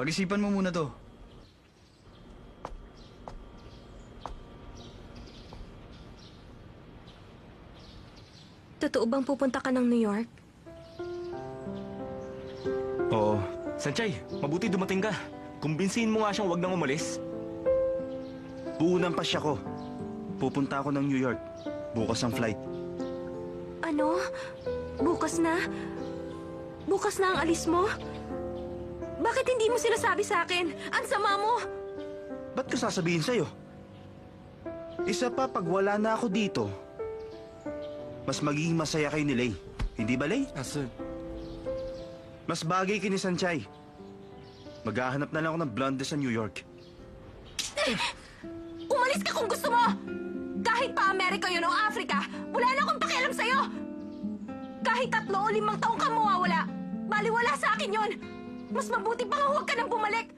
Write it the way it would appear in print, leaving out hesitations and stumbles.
Pag-isipan mo muna to. Totoo bang pupunta ka ng New York? Oo. Sanchay, mabuti dumating ka. Kumbinsihin mo nga siyang wag nang umalis. Buo ng pasya ko. Pupunta ako ng New York. Bukas ang flight. Ano? Bukas na? Bukas na ang alis mo? Bakit hindi mo sinasabi sa akin? Ang sama mo! Ba't ko sasabihin sa'yo? Isa pa, pag wala na ako dito, mas magiging masaya kayo ni Lay. Hindi ba, Lay? Sir. Mas bagay kay ni Sanchay. Maghahanap na lang ako ng blonde sa New York. Umalis ka kung gusto mo! Kahit pa Amerika yun o Africa, wala na akong pakialam sa'yo! Kahit 3 o 5 taong ka mawawala, baliwala sa akin yon. Mas mabuti pa nga huwag ka nang bumalik!